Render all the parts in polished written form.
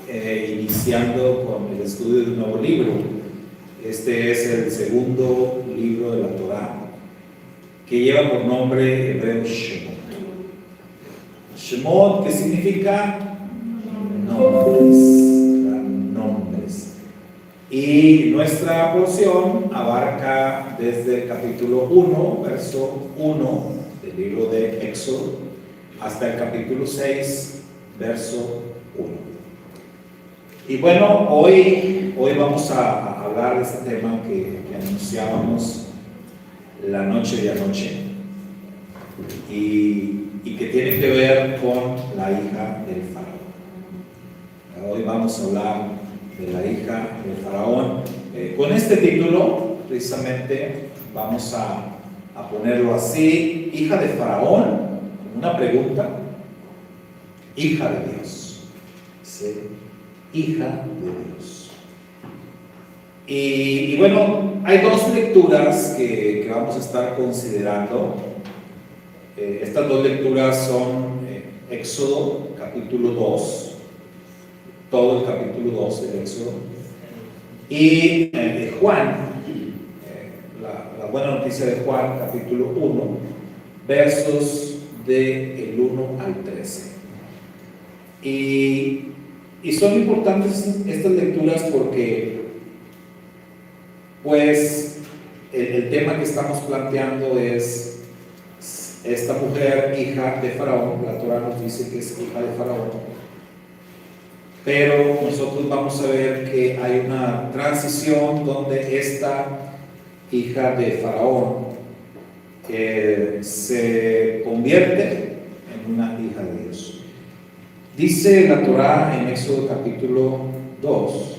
iniciando con el estudio de un nuevo libro. Este es el segundo libro de la Torá, que lleva por nombre hebreo Shemot. Shemot, que significa nombres. Y nuestra porción abarca desde el capítulo 1, verso 1 del libro de Éxodo, hasta el capítulo 6, verso 1. Y bueno, hoy vamos a hablar de este tema que anunciábamos la noche de anoche y que tiene que ver con la hija del faraón. Hoy vamos a hablar de la hija del faraón. Con este título, precisamente, vamos a ponerlo así: hija de faraón, una pregunta, hija de Dios. ¿Sí? Hija de Dios. Y bueno, hay dos lecturas que vamos a estar considerando. Estas dos lecturas son Éxodo, capítulo 2, todo el capítulo 2 del Éxodo, y Juan, la buena noticia de Juan, capítulo 1, versos del 1 al 13. Y son importantes estas lecturas porque, pues, el tema que estamos planteando es esta mujer, hija de Faraón. La Torá nos dice que es hija de Faraón, pero nosotros vamos a ver que hay una transición donde esta hija de Faraón se convierte en una hija de Dios. Dice la Torá en Éxodo capítulo 2: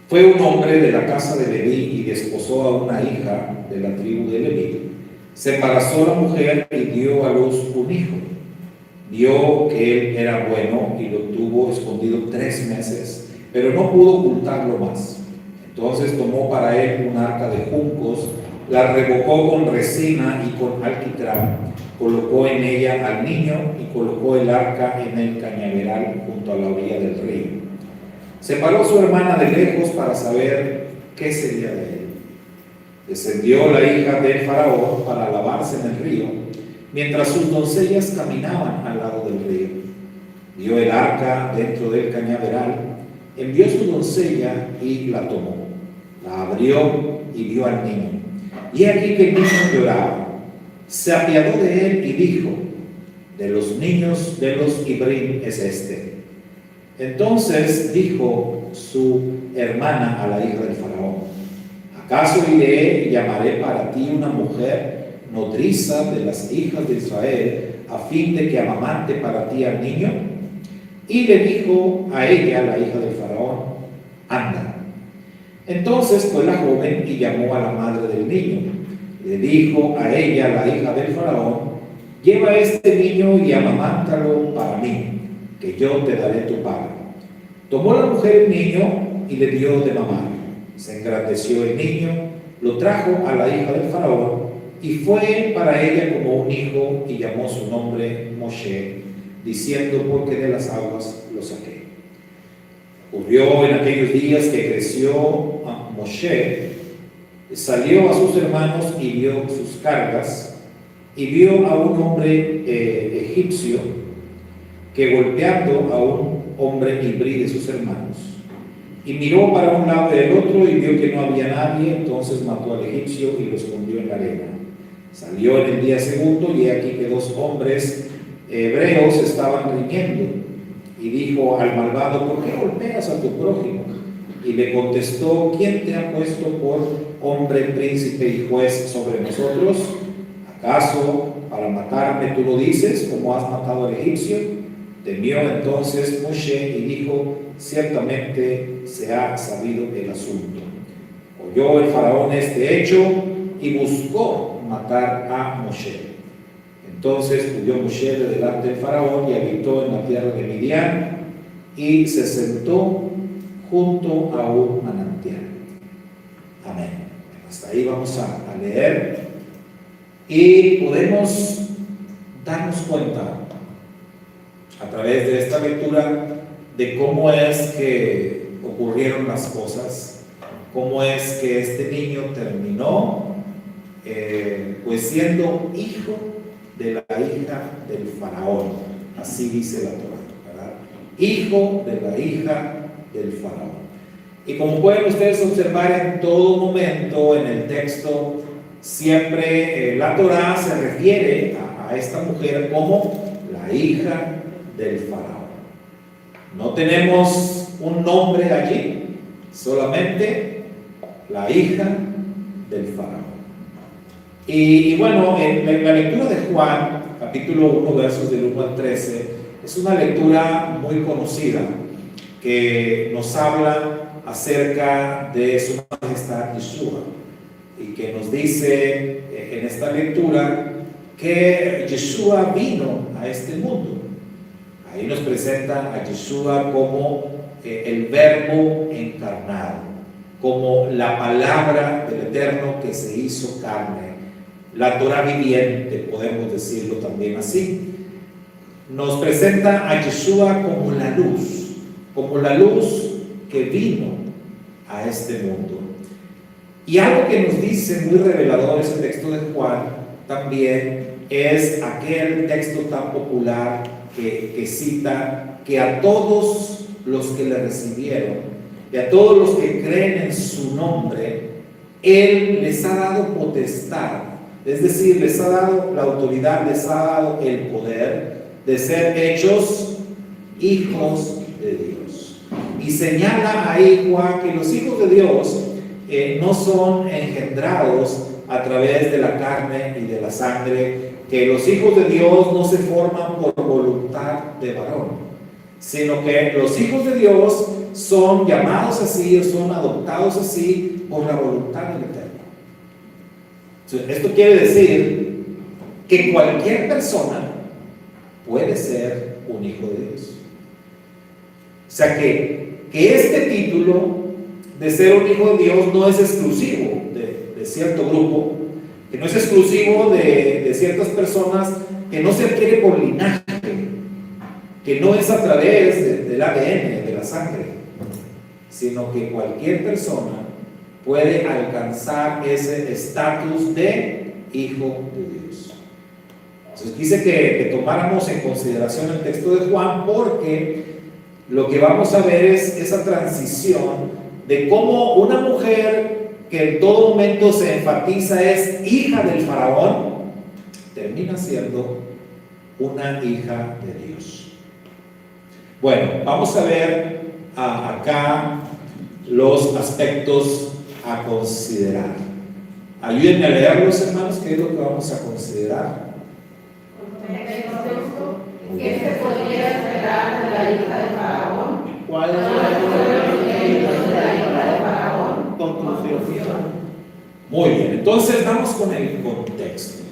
fue un hombre de la casa de Leví y desposó a una hija de la tribu de Leví. Se embarazó la mujer y dio a luz un hijo. Vio que él era bueno y lo tuvo escondido 3 meses, pero no pudo ocultarlo más. Entonces tomó para él un arca de juncos, la revocó con resina y con alquitrán, colocó en ella al niño y colocó el arca en el cañaveral junto a la orilla del río. Separó a su hermana de lejos para saber qué sería de él. Descendió la hija del faraón para lavarse en el río, mientras sus doncellas caminaban al lado del río. Vio el arca dentro del cañaveral, envió su doncella y la tomó. La abrió y vio al niño. Y aquí que el niño lloraba. Se apiadó de él y dijo: de los niños de los Ibrim es este. Entonces dijo su hermana a la hija del faraón: ¿acaso iré y llamaré para ti una mujer nodriza de las hijas de Israel, a fin de que amamante para ti al niño? Y le dijo a ella, la hija del faraón: anda. Entonces fue la joven y llamó a la madre del niño. Le dijo a ella, la hija del faraón: lleva este niño y amamántalo para mí, que yo te daré tu paga. Tomó la mujer el niño y le dio de mamar. Se engrandeció el niño, lo trajo a la hija del faraón y fue para ella como un hijo, y llamó su nombre Moshe, diciendo: porque de las aguas lo saqué. Ocurrió en aquellos días que creció Moshe, salió a sus hermanos y vio sus cargas, y vio a un hombre egipcio que golpeando a un hombre ibrí de sus hermanos. Y miró para un lado y del otro y vio que no había nadie, entonces mató al egipcio y lo escondió en la arena. Salió en el día segundo y he aquí que 2 hombres hebreos estaban riñendo. Y dijo al malvado: ¿por qué golpeas a tu prójimo? Y le contestó: ¿quién te ha puesto por hombre, príncipe y juez sobre nosotros? ¿Acaso para matarme tú lo dices, como has matado al egipcio? Temió entonces Moshe y dijo: ciertamente se ha sabido el asunto. Oyó el faraón este hecho y buscó matar a Moshe. Entonces huyó Moshe de delante del faraón y habitó en la tierra de Midian y se sentó junto a un manantial. Amén. Hasta ahí vamos a leer y podemos darnos cuenta a través de esta lectura de cómo es que ocurrieron las cosas, cómo es que este niño terminó pues siendo hijo de la hija del faraón. Así dice la Torá, ¿verdad? Hijo de la hija del faraón. Y como pueden ustedes observar en todo momento en el texto, siempre la Torá se refiere a esta mujer como la hija del faraón. No tenemos un nombre allí, solamente la hija del faraón. Y bueno, en la lectura de Juan, capítulo 1, versos del 1 al 13, es una lectura muy conocida que nos habla acerca de su majestad Yeshua y que nos dice en esta lectura que Yeshua vino a este mundo. Ahí nos presenta a Yeshua como el verbo encarnado, como la palabra del Eterno que se hizo carne, la Torah viviente, podemos decirlo también así. Nos presenta a Yeshua como la luz que vino a este mundo. Y algo que nos dice muy revelador ese texto de Juan también es aquel texto tan popular que cita que a todos los que le recibieron y a todos los que creen en su nombre, Él les ha dado potestad, es decir, les ha dado la autoridad, les ha dado el poder de ser hechos hijos de Dios. Y señala ahí Juan que los hijos de Dios no son engendrados a través de la carne y de la sangre, que los hijos de Dios no se forman por voluntad de varón, sino que los hijos de Dios son llamados así o son adoptados así por la voluntad del Eterno. Entonces, esto quiere decir que cualquier persona puede ser un hijo de Dios. O sea que este título de ser un hijo de Dios no es exclusivo de cierto grupo, que no es exclusivo de ciertas personas, que no se adquiere por linaje, que no es a través del ADN, de la sangre, sino que cualquier persona puede alcanzar ese estatus de hijo de Dios. Entonces quise que tomáramos en consideración el texto de Juan, porque lo que vamos a ver es esa transición de cómo una mujer que en todo momento se enfatiza es hija del faraón, termina siendo una hija de Dios. Bueno, vamos a ver acá los aspectos a considerar. Ayúdenme a leerlos, hermanos, ¿qué es lo que vamos a considerar? ¿Qué se podría esperar de la hija de Faraón? ¿Cuál es la de la hija de Faraón? conclusión? Muy bien, entonces vamos con el contexto,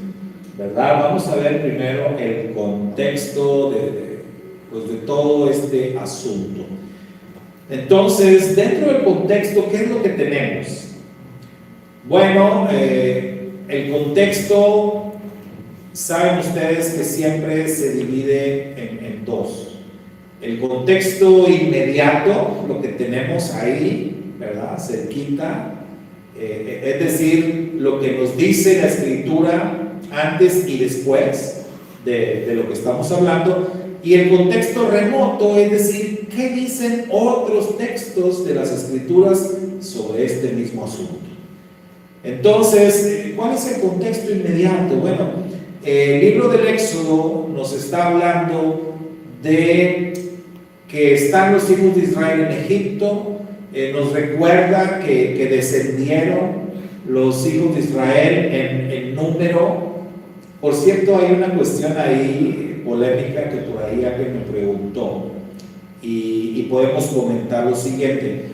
¿verdad? Vamos a ver primero el contexto de todo este asunto. Entonces, dentro del contexto, ¿qué es lo que tenemos? Bueno, el contexto, saben ustedes que siempre se divide en dos. El contexto inmediato, lo que tenemos ahí, ¿verdad? Cerquita, es decir, lo que nos dice la Escritura antes y después de lo que estamos hablando. Y el contexto remoto, es decir, ¿qué dicen otros textos de las Escrituras sobre este mismo asunto? Entonces, ¿cuál es el contexto inmediato? Bueno, el libro del Éxodo nos está hablando de que están los hijos de Israel en Egipto. Nos recuerda que descendieron los hijos de Israel en número. Por cierto, hay una cuestión ahí polémica que por ahí alguien me preguntó y podemos comentar lo siguiente,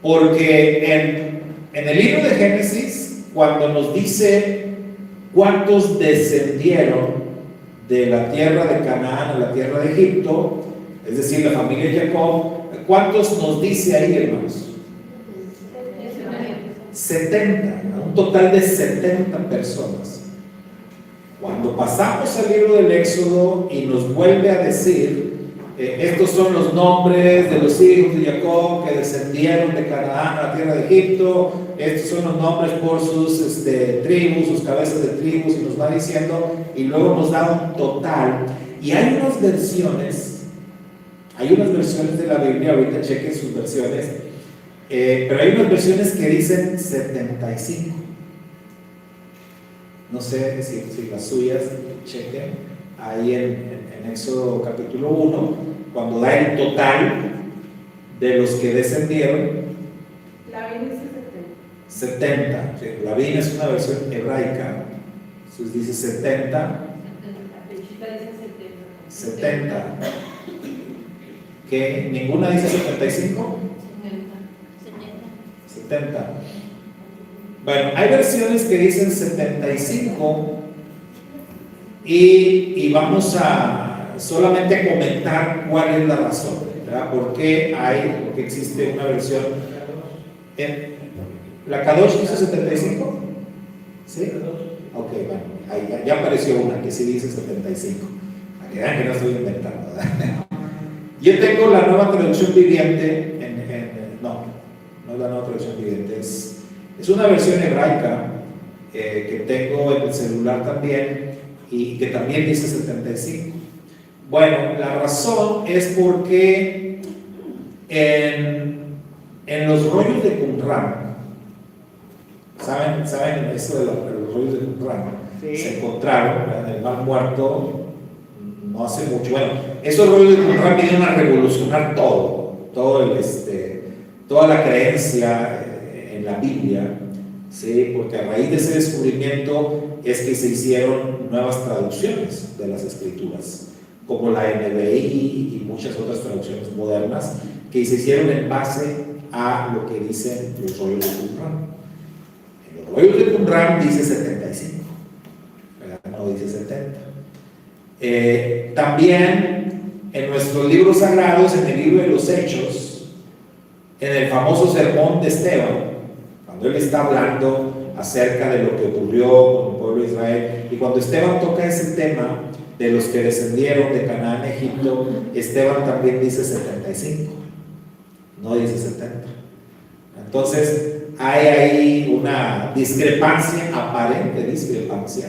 porque en el libro de Génesis, cuando nos dice cuántos descendieron de la tierra de Canaán a la tierra de Egipto, es decir, la familia de Jacob, ¿cuántos nos dice ahí, hermanos? 70, un total de 70 personas. Cuando pasamos al libro del Éxodo y nos vuelve a decir estos son los nombres de los hijos de Jacob que descendieron de Canaán a la tierra de Egipto, estos son los nombres por sus tribus, sus cabezas de tribus, y nos va diciendo, y luego nos da un total. Y hay unas versiones de la Biblia, ahorita chequen sus versiones, pero hay unas versiones que dicen 75. No sé si las suyas, chequen, ahí en Éxodo capítulo 1, cuando da el total de los que descendieron. La Biblia dice 70. Sí, la Biblia es una versión hebraica, entonces dice 70. La Pechita dice 70. ¿Qué? ¿Ninguna dice 75? 70. Bueno, hay versiones que dicen 75 y vamos a solamente comentar cuál es la razón, ¿verdad? ¿Por qué existe una versión? ¿La Kadosh dice 75? ¿Sí? Ok, bueno, ahí ya apareció una que sí dice 75. Para que vean que no estoy inventando, ¿verdad? Yo tengo la nueva traducción viviente, no es la nueva traducción viviente, es una versión hebraica que tengo en el celular también y que también dice 75. Bueno, la razón es porque en los rollos de Qumran, ¿saben eso de los rollos de Qumran? Sí. Se encontraron en el Mar Muerto no hace mucho. Bueno, esos rollos de Qumran vinieron a revolucionar toda la creencia en la Biblia, ¿sí? Porque a raíz de ese descubrimiento es que se hicieron nuevas traducciones de las Escrituras, como la NBI y muchas otras traducciones modernas, que se hicieron en base a lo que dicen los rollos de Qumran. En los rollos de Qumran dice 75, no dice 70. También en nuestros libros sagrados, en el libro de los Hechos, en el famoso sermón de Esteban, cuando él está hablando acerca de lo que ocurrió con el pueblo de Israel, y cuando Esteban toca ese tema de los que descendieron de Canaán a Egipto, Esteban también dice 75, no dice 70. Entonces hay ahí una discrepancia, aparente discrepancia,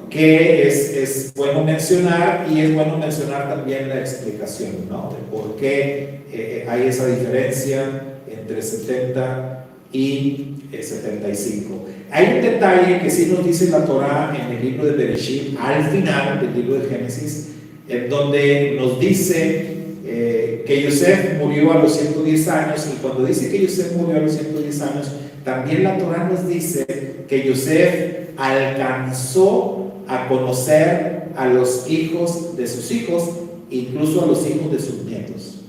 que es bueno mencionar, y es bueno mencionar también la explicación, ¿no? De por qué hay esa diferencia entre 70 y 75. Hay un detalle que sí nos dice la Torá en el libro de Bereshit, al final del libro de Génesis, en donde nos dice que Yosef murió a los 110 años, y cuando dice que Yosef murió a los 110 años, también la Torá nos dice que Yosef alcanzó a conocer a los hijos de sus hijos, incluso a los hijos de sus nietos.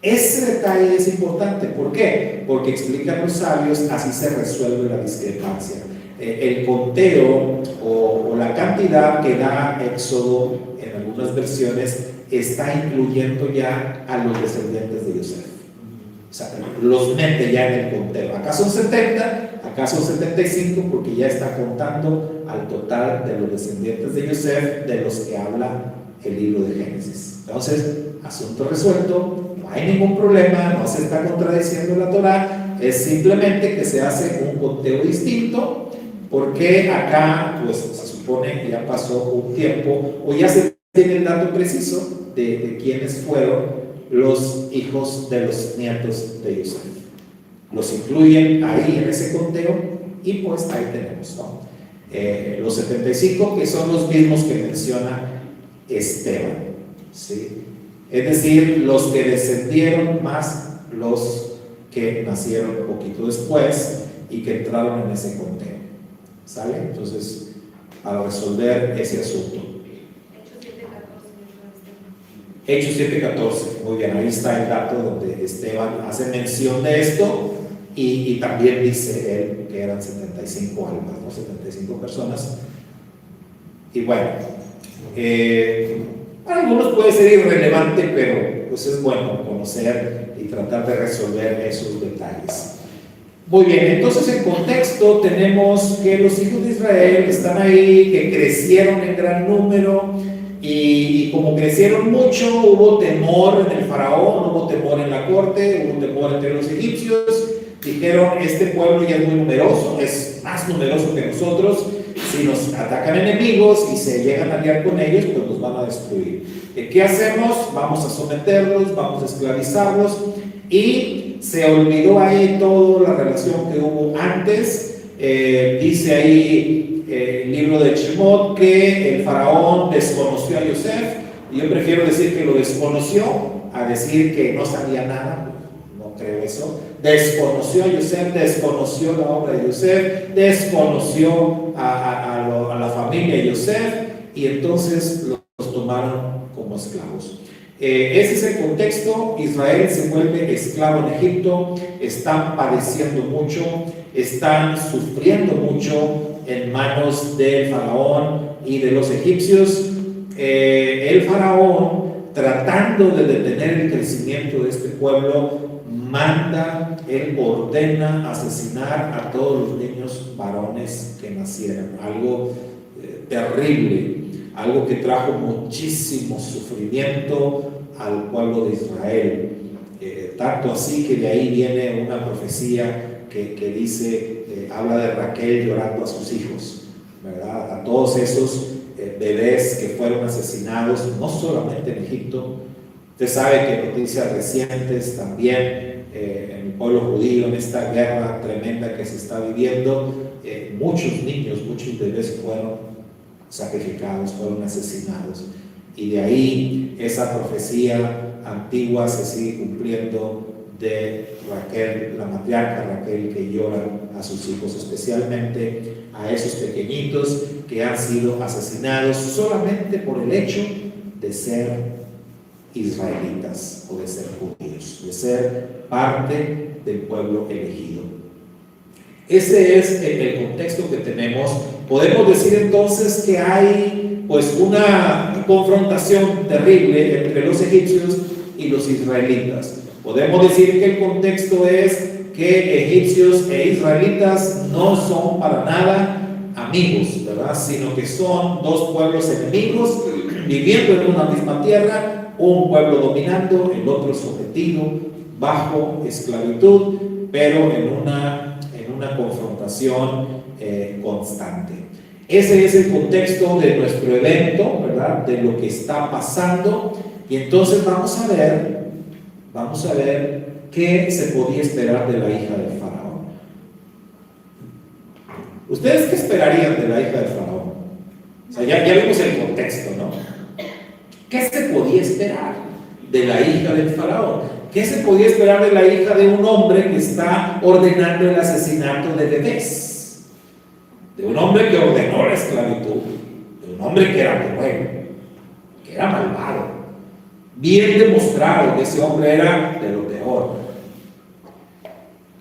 Ese detalle es importante. ¿Por qué? Porque explican los sabios, así se resuelve la discrepancia. El conteo o la cantidad que da Éxodo en algunas versiones está incluyendo ya a los descendientes de Yosef. O sea, los mete ya en el conteo. Acá son 70, acá son 75, porque ya está contando al total de los descendientes de Yosef, de los que habla el libro de Génesis. Entonces, asunto resuelto, no hay ningún problema, no se está contradiciendo la Torá, es simplemente que se hace un conteo distinto, porque acá, pues se supone que ya pasó un tiempo, o ya se tiene el dato preciso de quiénes fueron los hijos de los nietos de Yosef. Los incluyen ahí en ese conteo, y pues ahí tenemos, ¿no? Los 75, que son los mismos que menciona Esteban, ¿sí? Es decir, los que descendieron más los que nacieron un poquito después y que entraron en ese conteo, ¿sale? Entonces, para resolver ese asunto. Hechos 7:14, muy bien, ahí está el dato donde Esteban hace mención de esto, y también dice él que eran 75 almas, ¿no? 75 personas. Y bueno, para algunos puede ser irrelevante, pero pues es bueno conocer y tratar de resolver esos detalles. Muy bien, entonces en contexto tenemos que los hijos de Israel están ahí, que crecieron en gran número, y como crecieron mucho, hubo temor en el faraón, hubo temor en la corte, hubo temor entre los egipcios. Dijeron, este pueblo ya es muy numeroso, es más numeroso que nosotros. Si nos atacan enemigos y se llegan a aliar con ellos, pues nos van a destruir. ¿Qué hacemos? Vamos a someterlos, vamos a esclavizarlos. Y se olvidó ahí toda la relación que hubo antes. Dice ahí el libro de Shemot que el faraón desconoció a Yosef. Y yo prefiero decir que lo desconoció a decir que no sabía nada. No creo eso. Desconoció a Yosef, desconoció la obra de Yosef, desconoció a la familia de Yosef, y entonces los tomaron como esclavos. Ese es el contexto. Israel se vuelve esclavo en Egipto, están padeciendo mucho, están sufriendo mucho en manos del faraón y de los egipcios. El faraón, tratando de detener el crecimiento de este pueblo, manda, él ordena asesinar a todos los niños varones que nacieran. Algo terrible, algo que trajo muchísimo sufrimiento al pueblo de Israel. Tanto así que de ahí viene una profecía que dice, habla de Raquel llorando a sus hijos, ¿verdad? A todos esos bebés que fueron asesinados, no solamente en Egipto. Usted sabe que noticias recientes también en el pueblo judío, en esta guerra tremenda que se está viviendo, muchos niños, muchos bebés fueron sacrificados, fueron asesinados. Y de ahí esa profecía antigua se sigue cumpliendo de Raquel, la matriarca Raquel, que llora a sus hijos, especialmente a esos pequeñitos que han sido asesinados solamente por el hecho de ser israelitas o de ser judíos, de ser parte del pueblo elegido. Ese es el contexto que tenemos. Podemos decir entonces que hay pues una confrontación terrible entre los egipcios y los israelitas. Podemos decir que el contexto es que egipcios e israelitas no son para nada amigos, ¿verdad? Sino que son dos pueblos enemigos viviendo en una misma tierra, un pueblo dominando, el otro sometido, bajo esclavitud, pero en una confrontación constante. Ese es el contexto de nuestro evento, ¿verdad? De lo que está pasando. Y entonces vamos a ver qué se podía esperar de la hija del faraón. ¿Ustedes qué esperarían de la hija del faraón? O sea, ya vimos el contexto, ¿no? ¿Qué se podía esperar de la hija del faraón? ¿Qué se podía esperar de la hija de un hombre que está ordenando el asesinato de bebés? De un hombre que ordenó la esclavitud, de un hombre que era cruel, que era malvado. Bien demostrado que ese hombre era de lo peor.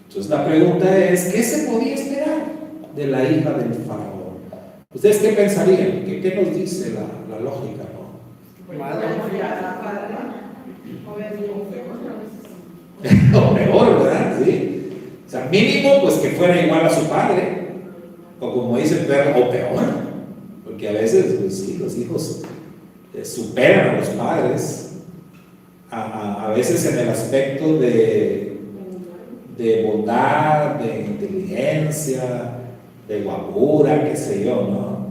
Entonces la pregunta es, ¿qué se podía esperar de la hija del faraón? ¿Ustedes qué pensarían? ¿Qué nos dice la lógica, no? O peor, ¿verdad? Sí. O sea, mínimo pues que fuera igual a su padre, o como dice el perro, o peor, porque a veces pues, sí, los hijos superan a los padres, a veces en el aspecto de bondad, de inteligencia, de guapura, qué sé yo, ¿no?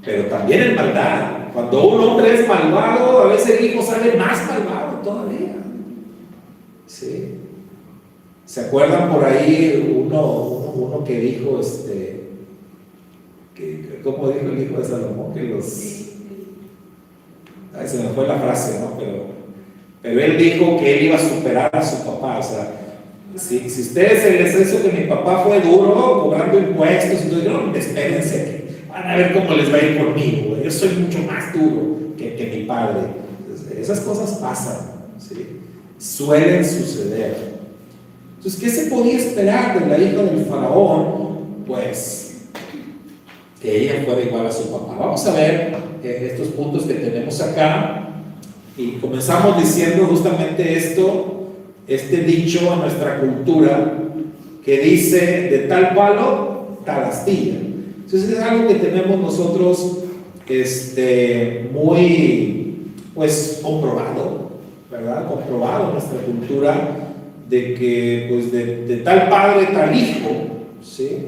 Pero también en maldad. Cuando un hombre es malvado, a veces el hijo sale más malvado todavía. ¿Sí? ¿Se acuerdan por ahí uno que dijo, ¿cómo dijo el hijo de Salomón? Que se me fue la frase, ¿no? Pero él dijo que él iba a superar a su papá. O sea, si ustedes se les hizo que mi papá fue duro, cobrando impuestos, entonces no, espérense que van a ver cómo les va a ir conmigo. Yo soy mucho más duro que mi padre. Entonces, esas cosas pasan, ¿sí? Suelen suceder. Entonces, ¿qué se podía esperar de la hija del faraón? Pues que ella fuera igual a su papá. Vamos a ver estos puntos que tenemos acá. Y comenzamos diciendo justamente este dicho en nuestra cultura que dice, de tal palo, tal astilla. Entonces es algo que tenemos nosotros muy pues comprobado, ¿verdad? Comprobado en nuestra cultura de que pues de tal padre, tal hijo, ¿sí?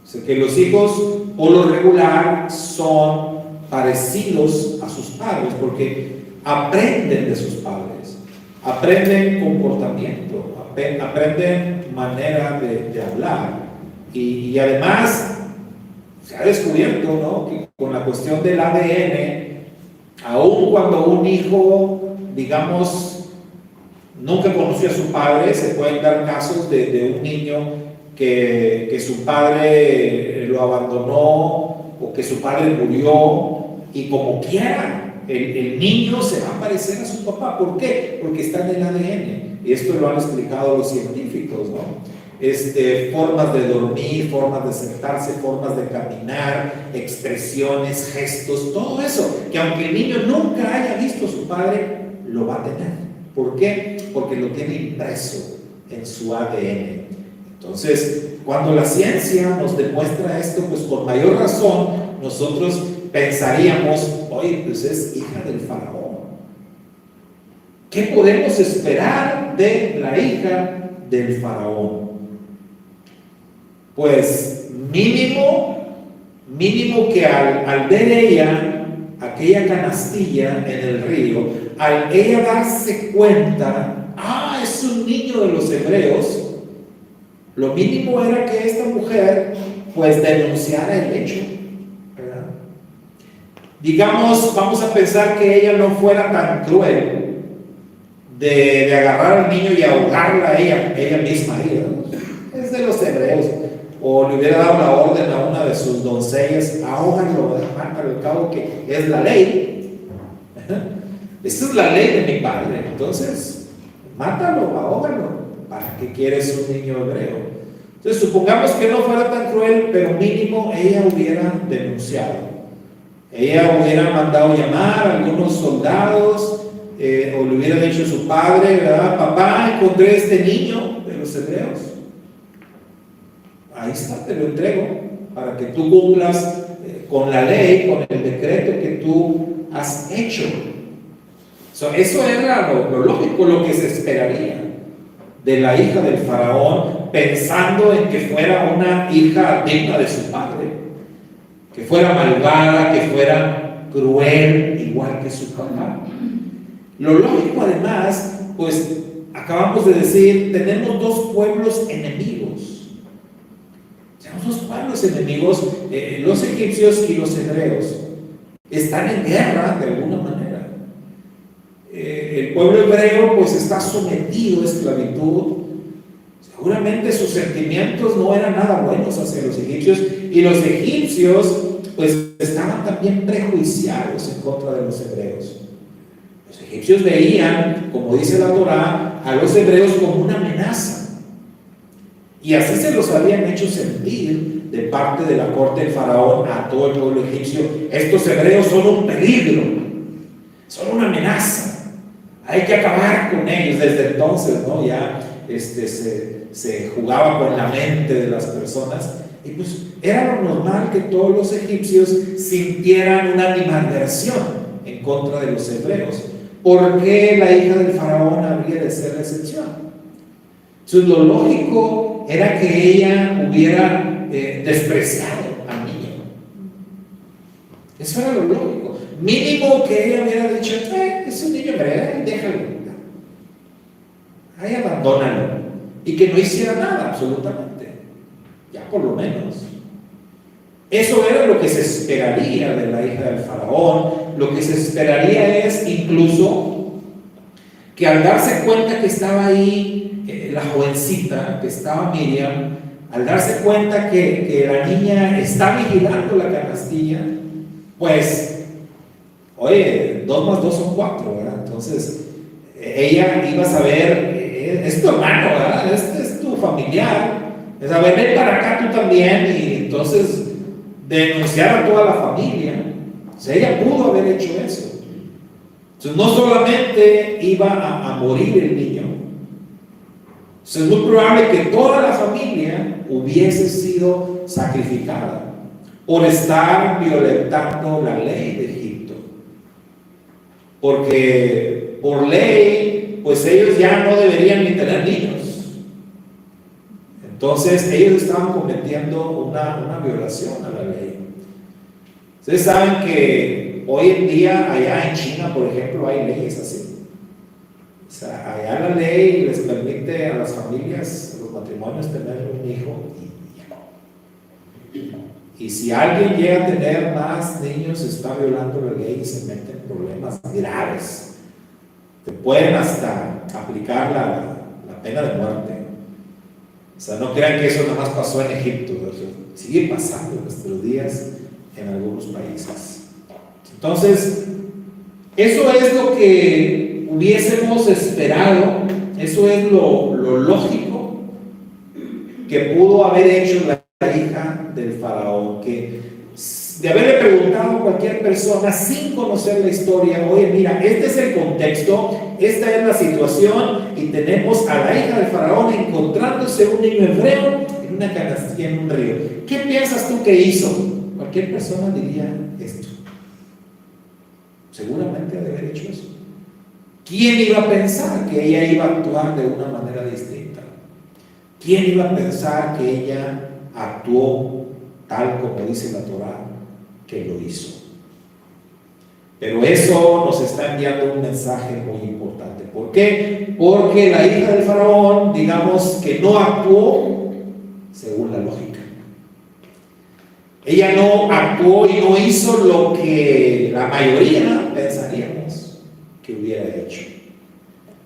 O sea, que los hijos por lo regular son parecidos a sus padres porque aprenden de sus padres, aprenden comportamiento, aprenden manera de hablar y además se ha descubierto, ¿no?, que con la cuestión del ADN, aun cuando un hijo, digamos, nunca conoció a su padre, se pueden dar casos de un niño que su padre lo abandonó o que su padre murió y como quiera, el niño se va a parecer a su papá. ¿Por qué? Porque está en el ADN. Y esto lo han explicado los científicos, ¿no? Formas de dormir, formas de sentarse, formas de caminar, expresiones, gestos, todo eso, que aunque el niño nunca haya visto a su padre, lo va a tener. ¿Por qué? Porque lo tiene impreso en su ADN. Entonces, cuando la ciencia nos demuestra esto, pues con mayor razón nosotros pensaríamos, oye, pues es hija del faraón. ¿Qué podemos esperar de la hija del faraón? Pues mínimo que al ver ella aquella canastilla en el río, al ella darse cuenta, es un niño de los hebreos, lo mínimo era que esta mujer pues denunciara el hecho, ¿verdad? Digamos, vamos a pensar que ella no fuera tan cruel de agarrar al niño y ahogarla ella misma ahí, ¿no? Es de los hebreos. O le hubiera dado la orden a una de sus doncellas, ahógalo, mátalo, al cabo que es la ley. Esta es la ley de mi padre, entonces mátalo, ahógalo. ¿Para qué quieres un niño hebreo? Entonces supongamos que no fuera tan cruel, pero mínimo ella hubiera denunciado. Ella hubiera mandado llamar a algunos soldados, o le hubiera dicho a su padre, ¿verdad? Papá, encontré este niño de los hebreos. Ahí está, te lo entrego para que tú cumplas con la ley, con el decreto que tú has hecho. Eso era lo lógico, lo que se esperaría de la hija del faraón, pensando en que fuera una hija digna de su padre, que fuera malvada, que fuera cruel, igual que su papá. Lo lógico además, pues acabamos de decir, tenemos dos pueblos enemigos. Tenemos dos pueblos enemigos, los egipcios y los hebreos. Están en guerra de alguna manera. El pueblo hebreo pues está sometido a esclavitud. Seguramente sus sentimientos no eran nada buenos hacia los egipcios, y los egipcios pues estaban también prejuiciados en contra de los hebreos. Los egipcios veían, como dice la Torá, a los hebreos como una amenaza. Y así se los habían hecho sentir de parte de la corte del faraón a todo el pueblo egipcio. Estos hebreos son un peligro, son una amenaza. Hay que acabar con ellos. Desde entonces, ¿no? Ya se jugaba con la mente de las personas. Y pues era lo normal que todos los egipcios sintieran una animadversión en contra de los hebreos. ¿Por qué la hija del faraón habría de ser la excepción? Entonces lo lógico era que ella hubiera despreciado al niño. Eso era lo lógico. Mínimo que ella hubiera dicho, es un niño hebreo, déjalo, ahí abandónalo, y que no hiciera nada absolutamente, ya por lo menos. Eso era lo que se esperaría de la hija del faraón. Lo que se esperaría es incluso que al darse cuenta que estaba ahí la jovencita, que estaba Miriam, al darse cuenta que la niña está vigilando la canastilla, pues, oye, 2 más 2 son 4, ¿verdad? Entonces, ella iba a saber, es tu hermano, ¿verdad? Este es tu familiar. Es a ver, ven para acá tú también, y entonces denunciar a toda la familia. O sea, ella pudo haber hecho eso. Entonces, no solamente iba a morir el niño, es muy probable que toda la familia hubiese sido sacrificada por estar violentando la ley de Egipto, porque por ley, pues ellos ya no deberían ni tener niños. Entonces ellos estaban cometiendo una violación a la ley. Ustedes saben que hoy en día allá en China, por ejemplo, hay leyes así. O sea, allá la ley les permite a las familias, a los matrimonios, tener un hijo y si alguien llega a tener más niños, está violando la ley y se mete en problemas graves. Te pueden hasta aplicar la pena de muerte. O sea, no crean que eso nada más pasó en Egipto, ¿no? Sigue pasando en nuestros días en algunos países. Entonces, eso es lo que hubiésemos esperado, eso es lo lógico que pudo haber hecho la hija del faraón, que de haberle preguntado a cualquier persona sin conocer la historia, oye, mira, este es el contexto, esta es la situación, y tenemos a la hija del faraón encontrándose un niño hebreo en una canastilla en un río. ¿Qué piensas tú que hizo? Cualquier persona diría esto. Seguramente debe haber hecho eso. ¿Quién iba a pensar que ella iba a actuar de una manera distinta? ¿Quién iba a pensar que ella actuó tal como dice la Torá que lo hizo? Pero eso nos está enviando un mensaje muy importante. ¿Por qué? Porque la hija del faraón, digamos que no actuó según la lógica. Ella no actuó y no hizo lo que la mayoría pensaríamos que hubiera hecho.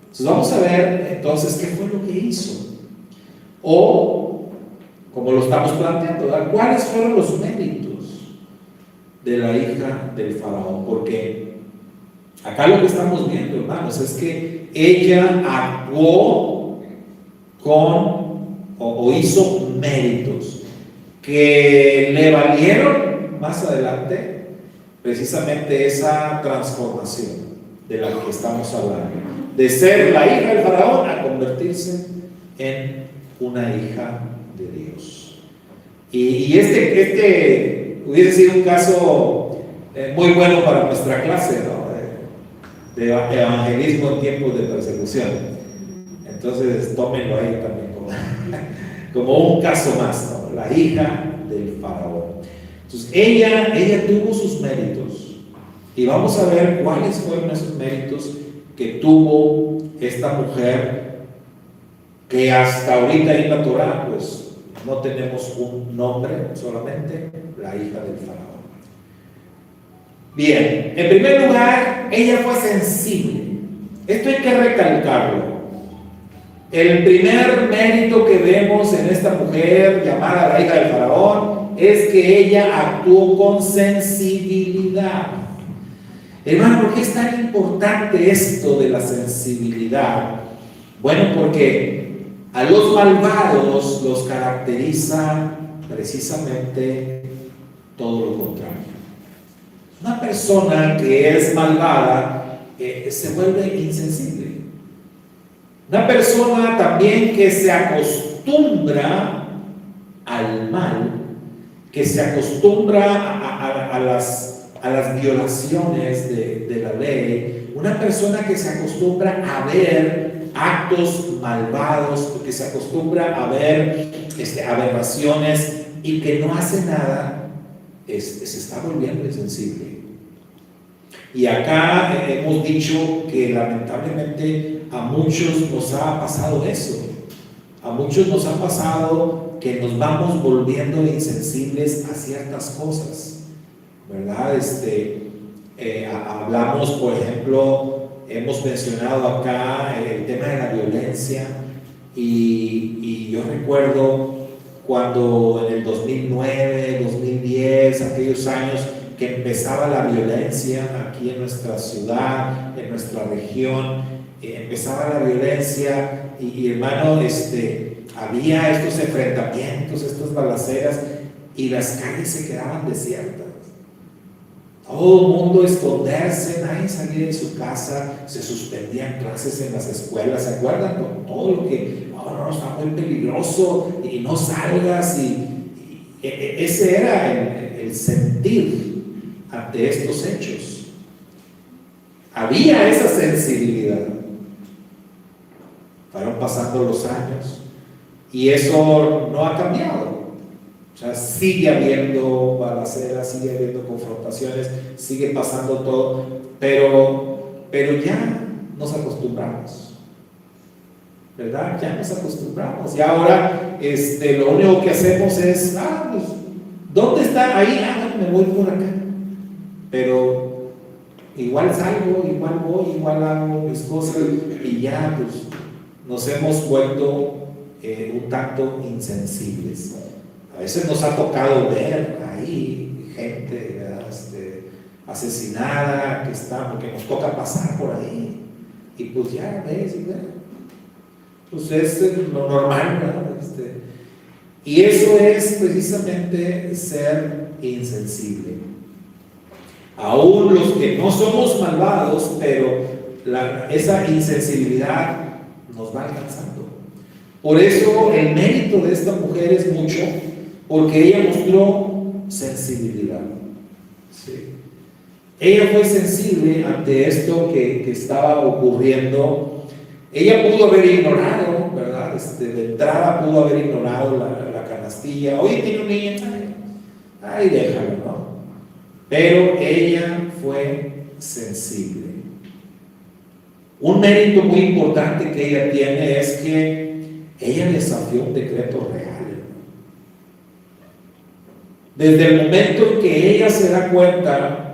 Entonces vamos a ver entonces qué fue lo que hizo. O, como lo estamos planteando, ¿verdad? ¿Cuáles fueron los méritos de la hija del faraón? Porque acá lo que estamos viendo, hermanos, es que ella actuó o hizo méritos que le valieron más adelante precisamente esa transformación de la que estamos hablando, de ser la hija del faraón a convertirse en una hija de Dios. Y este hubiese sido un caso muy bueno para nuestra clase, ¿no? De evangelismo en tiempos de persecución. Entonces tómenlo ahí también como un caso más, ¿no? La hija del faraón. Entonces ella tuvo sus méritos y vamos a ver cuáles fueron esos méritos que tuvo esta mujer, que hasta ahorita en la Torá pues no tenemos un nombre, solamente la hija del faraón. Bien, en primer lugar, ella fue sensible. Esto hay que recalcarlo. El primer mérito que vemos en esta mujer llamada la hija del faraón es que ella actuó con sensibilidad. Hermano, ¿por qué es tan importante esto de la sensibilidad? Bueno, porque a los malvados los caracteriza precisamente todo lo contrario. Una persona que es malvada se vuelve insensible. Una persona también que se acostumbra al mal, que se acostumbra a las violaciones de la ley, una persona que se acostumbra a ver actos malvados, que se acostumbra a ver aberraciones y que no hace nada, se está volviendo insensible. Y acá hemos dicho que lamentablemente a muchos nos ha pasado eso. A muchos nos ha pasado que nos vamos volviendo insensibles a ciertas cosas, ¿verdad? Hablamos, por ejemplo, hemos mencionado acá el tema de la violencia y yo recuerdo cuando en el 2009, 2010, aquellos años que empezaba la violencia aquí en nuestra ciudad, en nuestra región, empezaba la violencia y hermano, había estos enfrentamientos, estas balaceras y las calles se quedaban desiertas. Todo el mundo esconderse, nadie salía de su casa, se suspendían clases en las escuelas, ¿se acuerdan? Con todo lo que, no, está muy peligroso y no salgas ese era el sentir ante estos hechos. había esa sensibilidad. Fueron pasando los años y eso no ha cambiado. O sea, sigue habiendo balaceras, sigue habiendo confrontaciones, sigue pasando todo, pero ya nos acostumbramos, ¿verdad? Ya nos acostumbramos y ahora lo único que hacemos es, pues, ¿dónde está? Ahí, me voy por acá, pero igual salgo, igual voy, igual hago mis cosas y ya pues nos hemos vuelto un tanto insensibles. A veces nos ha tocado ver ahí gente, ¿verdad? Asesinada que está, porque nos toca pasar por ahí y pues ya ves, pues es lo normal, ¿verdad? Y eso es precisamente ser insensible. Aún los que no somos malvados, pero esa insensibilidad nos va alcanzando. Por eso el mérito de esta mujer es mucho, porque ella mostró sensibilidad. ¿Sí? Ella fue sensible ante esto que estaba ocurriendo. Ella pudo haber ignorado, ¿verdad? De entrada pudo haber ignorado la canastilla. Oye, tiene un niño, ay, déjalo, ¿no? Pero ella fue sensible. Un mérito muy importante que ella tiene es que ella desafió un decreto real. Desde el momento en que ella se da cuenta,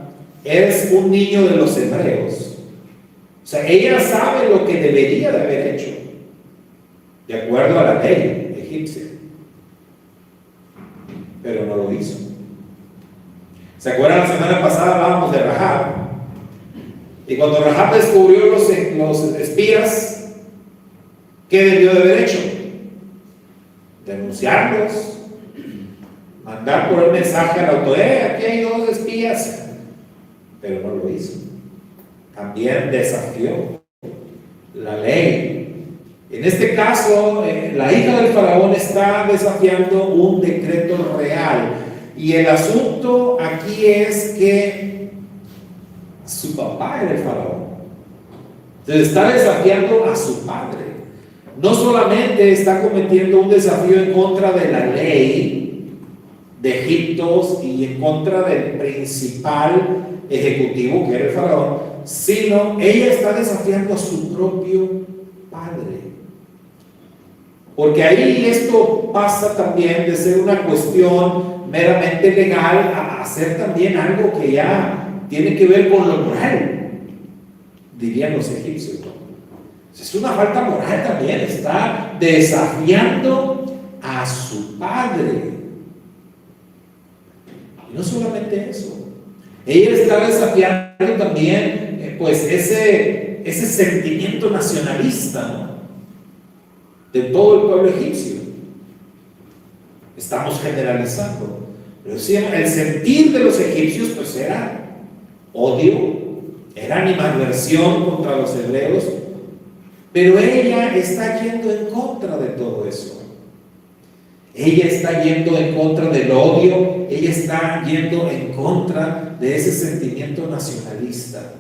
es un niño de los hebreos. O sea, ella sabe lo que debería de haber hecho, de acuerdo a la ley egipcia, pero no lo hizo. ¿Se acuerdan? La semana pasada hablábamos de Rahab. Y cuando Rahab descubrió los espías, ¿qué debió de haber hecho? Denunciarlos, mandar por el mensaje a la autoridad, aquí hay 2 espías, pero no lo hizo. También desafió la ley. En este caso, la hija del faraón está desafiando un decreto real. Y el asunto aquí es que su papá era el faraón. Entonces está desafiando a su padre. No solamente está cometiendo un desafío en contra de la ley de Egipto y en contra del principal ejecutivo que era el faraón, sino ella está desafiando a su propio padre. Porque ahí esto pasa también de ser una cuestión meramente legal a ser también algo que ya tiene que ver con lo moral, dirían los egipcios, ¿no? Es una falta moral también, está desafiando a su padre. Y no solamente eso, ella está desafiando también pues ese sentimiento nacionalista, ¿no?, de todo el pueblo egipcio. Estamos generalizando, pero sí, el sentir de los egipcios pues era odio, era animadversión contra los hebreos, pero ella está yendo en contra de todo eso. Ella está yendo en contra del odio, ella está yendo en contra de ese sentimiento nacionalista.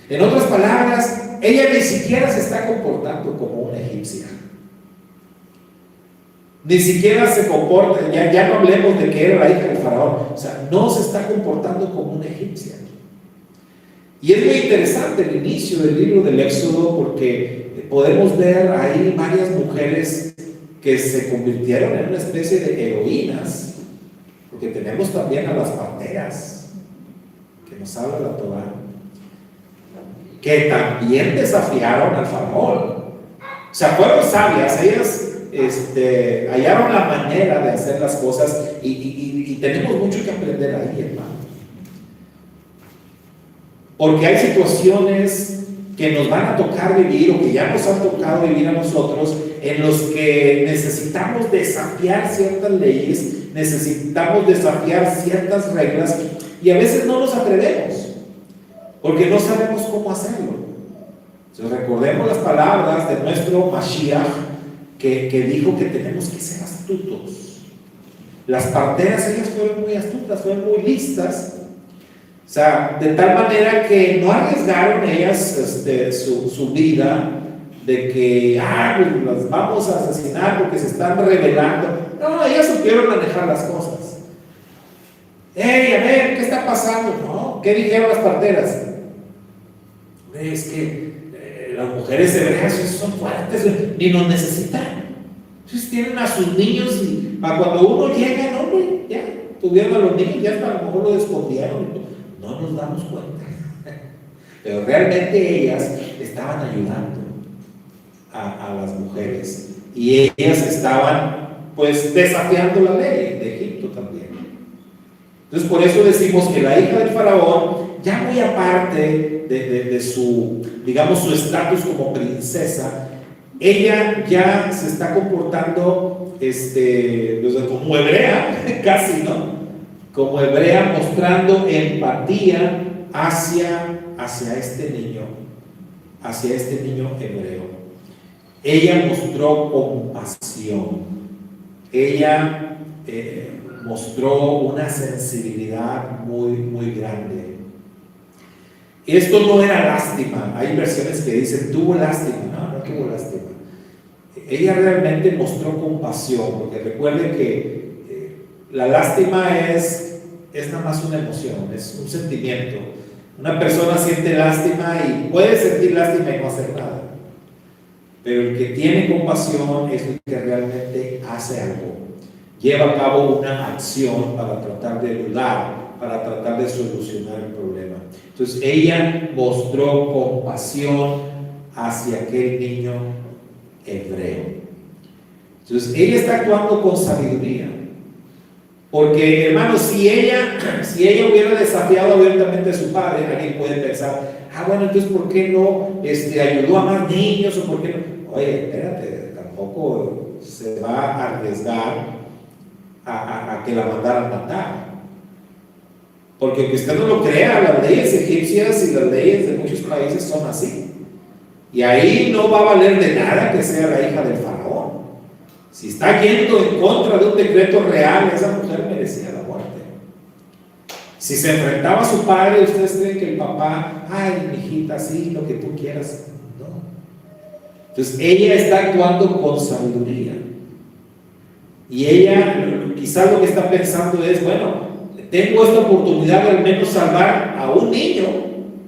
En otras palabras, ella ni siquiera se está comportando como una egipcia. Ni siquiera se comporta, ya no hablemos de que era la hija del faraón, o sea, no se está comportando como una egipcia. Y es muy interesante el inicio del libro del Éxodo, porque podemos ver ahí varias mujeres que se convirtieron en una especie de heroínas, porque tenemos también a las parteras, que nos habla la Torá, que también desafiaron al faraón. O sea, fueron sabias, ellas hallaron la manera de hacer las cosas y tenemos mucho que aprender ahí, hermano. Porque hay situaciones que nos van a tocar vivir o que ya nos han tocado vivir a nosotros, en los que necesitamos desafiar ciertas leyes, necesitamos desafiar ciertas reglas y a veces no nos atrevemos porque no sabemos cómo hacerlo. Entonces, recordemos las palabras de nuestro Mashiach que dijo que tenemos que ser astutos. Las parteras, ellas fueron muy astutas, fueron muy listas, O sea, de tal manera que no arriesgaron ellas su vida de que pues las vamos a asesinar porque se están rebelando. No, ellas supieron manejar las cosas. ¡Ey, a ver, qué está pasando! ¿No? ¿Qué dijeron las parteras? Es que las mujeres hebreas son fuertes, ni nos necesitan. Entonces tienen a sus niños y para cuando uno llega, no, hombre, ya tuvieron a los niños, ya hasta a lo mejor lo escondieron. No nos damos cuenta. Pero realmente ellas estaban ayudando a las mujeres y ellas estaban pues desafiando la ley de Egipto también. Entonces por eso decimos que la hija del faraón, ya muy aparte de su, digamos, su estatus como princesa, ella ya se está comportando como hebrea, casi, ¿no? Como hebrea, mostrando empatía hacia este niño hebreo. Ella mostró compasión, ella mostró una sensibilidad muy, muy grande. Esto no era lástima. Hay versiones que dicen tuvo lástima. No tuvo lástima. Ella realmente mostró compasión, porque recuerden que la lástima es nada más una emoción, es un sentimiento. Una persona siente lástima y puede sentir lástima y no hacer nada. Pero el que tiene compasión es el que realmente hace algo, lleva a cabo una acción para tratar de ayudar, para tratar de solucionar el problema. Entonces ella mostró compasión hacia aquel niño hebreo. Entonces ella está actuando con sabiduría. Porque, hermanos, si ella hubiera desafiado abiertamente a su padre, alguien puede pensar, bueno, entonces ¿por qué no ayudó a más niños? ¿O por qué no? Oye, espérate, tampoco se va a arriesgar a que la mandaran matar. Porque aunque usted no lo crea, las leyes egipcias y las leyes de muchos países son así. Y ahí no va a valer de nada que sea la hija del faraón. Si está yendo en contra de un decreto real, esa mujer merecía la muerte. Si se enfrentaba a su padre, ustedes creen que el papá, mijita, sí, lo que tú quieras. No. Entonces ella está actuando con sabiduría. Y ella quizás lo que está pensando es, bueno, tengo esta oportunidad de al menos salvar a un niño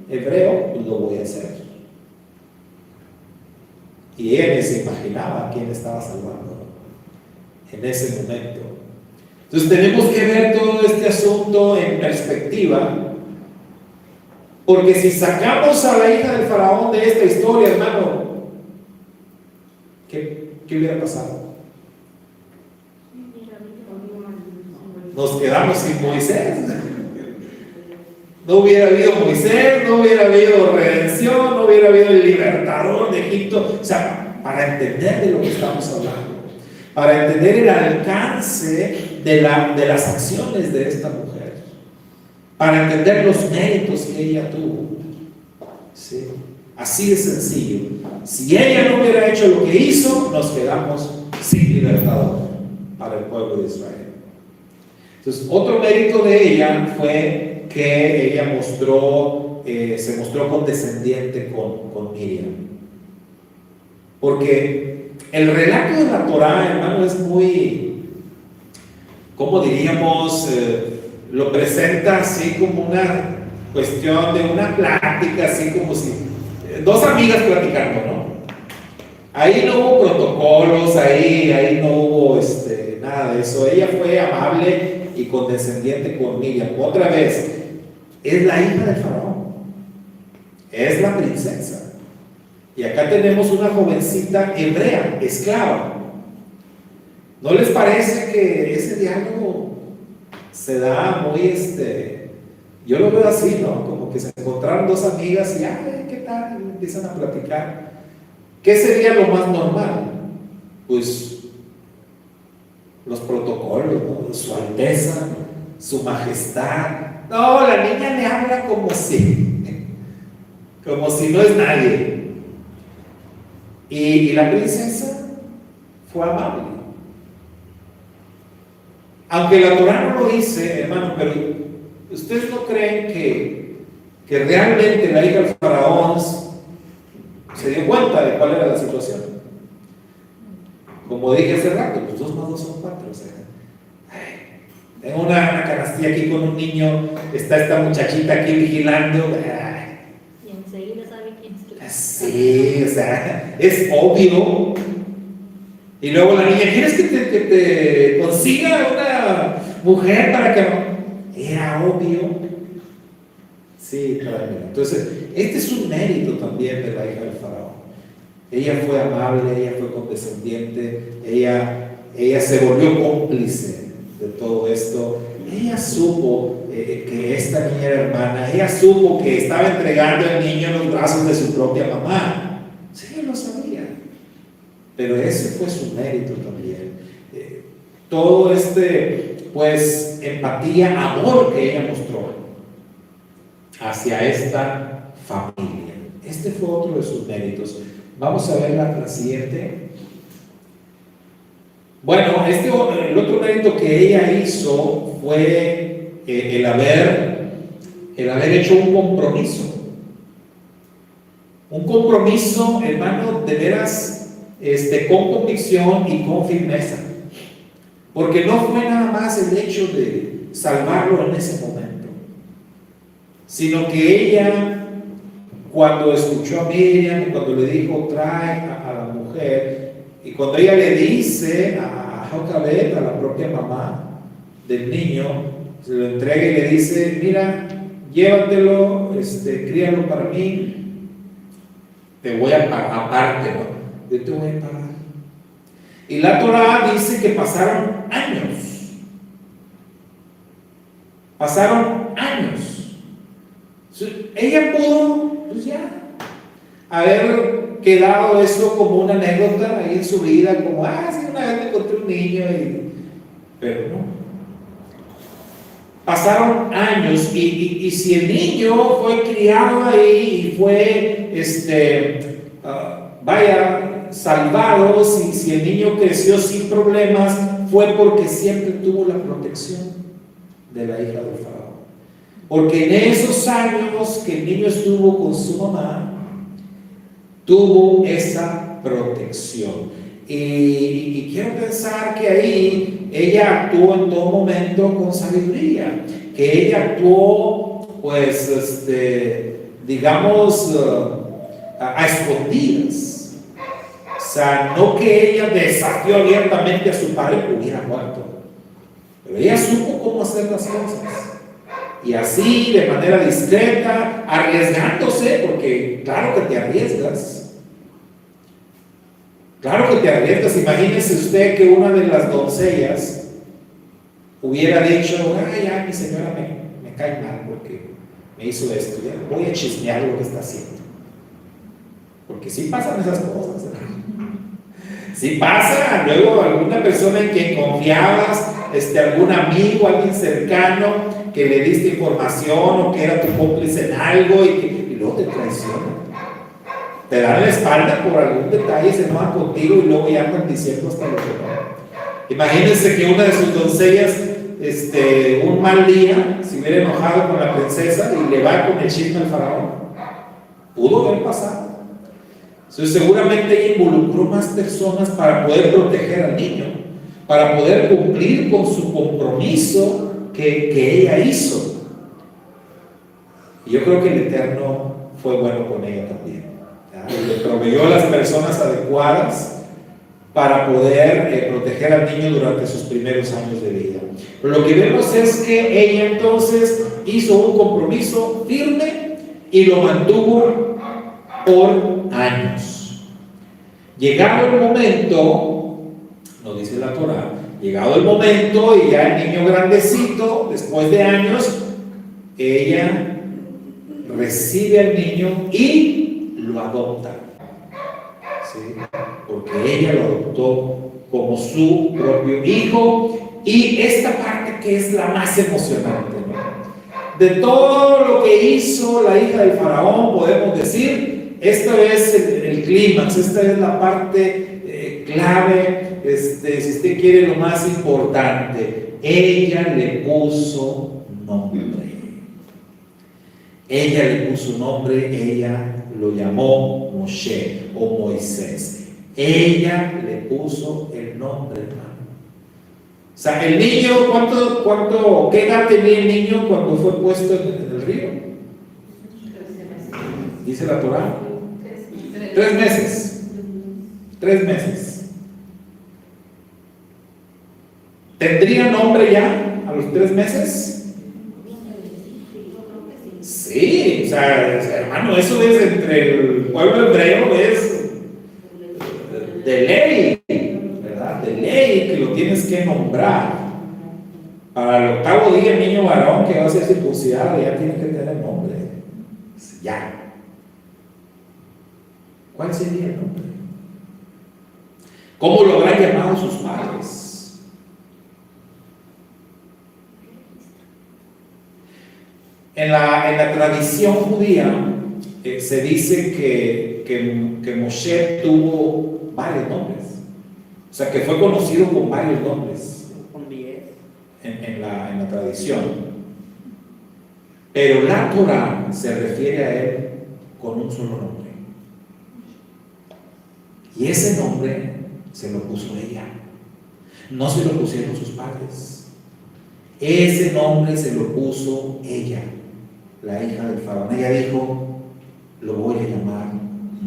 hebreo, pues lo voy a hacer. Y ella ni se imaginaba a quién estaba salvando en ese momento. Entonces tenemos que ver todo este asunto en perspectiva, porque si sacamos a la hija del faraón de esta historia, hermano, ¿qué hubiera pasado? Nos quedamos sin Moisés. No hubiera habido Moisés, no hubiera habido redención, no hubiera habido el libertador de Egipto. O sea, para entender de lo que estamos hablando, para entender el alcance de las acciones de esta mujer, para entender los méritos que ella tuvo. ¿Sí? Así de sencillo. Si ella no hubiera hecho lo que hizo, nos quedamos sin libertador para el pueblo de Israel. Entonces, otro mérito de ella fue que ella se mostró condescendiente con Miriam. Porque el relato de la Torá, hermano, es muy, ¿cómo diríamos? Lo presenta así como una cuestión de una plática, así como si dos amigas platicando, ¿no? Ahí no hubo protocolos, ahí no hubo nada de eso. Ella fue amable y condescendiente con Miriam. Otra vez, es la hija del faraón, es la princesa. Y acá tenemos una jovencita hebrea, esclava. ¿No les parece que ese diálogo se da muy yo lo veo así, ¿no? Como que se encontraron dos amigas y ¿qué tal? Y empiezan a platicar. ¿Qué sería lo más normal? Pues los protocolos, ¿no? Su Alteza, su Majestad. No, la niña le habla como si no es nadie. Y la princesa fue amable. Aunque la Torá no lo dice, hermano, pero ¿Ustedes no creen que realmente la hija del faraón se dio cuenta de cuál era la situación? Como dije hace rato, pues 2 más 2 son 4. O sea, tengo una canastilla aquí con un niño, está esta muchachita aquí vigilando. Y enseguida sabe quién es. Sí, o sea, es obvio. Y luego la niña, ¿quieres que te consiga una mujer para que no? Era obvio. Sí, claro. Entonces, este es un mérito también de la hija del faraón. Ella fue amable, ella fue condescendiente, ella se volvió cómplice de todo esto. Ella supo que esta niña era hermana, ella supo que estaba entregando al niño en los brazos de su propia mamá. Sí, lo sabía. Pero ese fue su mérito también. Todo pues, empatía, amor que ella mostró hacia esta familia. Este fue otro de sus méritos. Vamos a ver la siguiente. Bueno, el otro mérito que ella hizo fue el haber hecho un compromiso. Un compromiso, hermano, de veras, con convicción y con firmeza. Porque no fue nada más el hecho de salvarlo en ese momento, sino que ella, cuando escuchó a Miriam, cuando le dijo, trae a la mujer, y cuando ella le dice a Jocabed, a la propia mamá del niño, se lo entrega y le dice, mira, llévatelo, críalo para mí, te voy a pagar, aparte, ¿no? Yo te voy a pagar. Y la Torá dice que pasaron años. Pasaron años. Ella pudo, pues ya, haber quedado eso como una anécdota ahí en su vida, como, sí, una vez me encontré un niño, pero no. Pasaron años y si el niño fue criado ahí y fue, salvado, si el niño creció sin problemas, fue porque siempre tuvo la protección de la hija del faraón. Porque en esos años que el niño estuvo con su mamá, tuvo esa protección. Y quiero pensar que ahí ella actuó en todo momento con sabiduría, que ella actuó, pues, digamos, a escondidas. O sea, no que ella desafió abiertamente a su padre que hubiera muerto, pero ella supo cómo hacer las cosas. Y así, de manera discreta, arriesgándose, porque claro que te arriesgas. Claro que te arriesgas. Imagínese usted que una de las doncellas hubiera dicho, ya mi señora me cae mal porque me hizo esto, ya voy a chismear lo que está haciendo. Porque sí pasan esas cosas, sí pasa. Luego alguna persona en quien confiabas, algún amigo, alguien cercano, que le diste información o que era tu cómplice en algo y luego te traiciona. Te dan la espalda por algún detalle, se enojan contigo y luego ya andan diciendo hasta lo que no. Imagínense que una de sus doncellas, un mal día, se hubiera enojado con la princesa y le va con el chisme al faraón. Pudo haber pasado. Entonces, seguramente ella involucró más personas para poder proteger al niño, para poder cumplir con su compromiso que ella hizo. Y yo creo que el Eterno fue bueno con ella también. Le proveyó a las personas adecuadas para poder proteger al niño durante sus primeros años de vida. Pero lo que vemos es que ella entonces hizo un compromiso firme y lo mantuvo por años. Llegado el momento, nos dice la Torá, llegado el momento y ya el niño grandecito, después de años, ella recibe al niño y lo adopta, ¿sí? Porque ella lo adoptó como su propio hijo. Y esta parte que es la más emocionante, ¿no? De todo lo que hizo la hija del faraón, podemos decir, esta es el clímax, esta es la parte clave, si usted quiere, lo más importante. Ella le puso nombre. Ella le puso nombre, ella lo llamó Moshe o Moisés. Ella le puso el nombre, hermano. O sea, el niño, ¿qué edad tenía el niño cuando fue puesto en el río? Dice la Torá. 3 meses. 3 meses. ¿Tendría nombre ya a los 3 meses? Sí, o sea, hermano, eso es entre el pueblo hebreo, es de ley, ¿verdad? De ley que lo tienes que nombrar. Para el 8º día, el niño varón que va a ser circuncidado ya tiene que tener nombre. Ya. ¿Cuál sería el nombre? ¿Cómo lo habrán llamado sus padres? En la tradición judía se dice que Moshe tuvo varios nombres. O sea, que fue conocido con varios nombres. Con 10. En la tradición. Pero la Torá se refiere a él con un solo nombre. Y ese nombre se lo puso ella. No se lo pusieron sus padres. Ese nombre se lo puso ella, la hija del faraón. Ella dijo, lo voy a llamar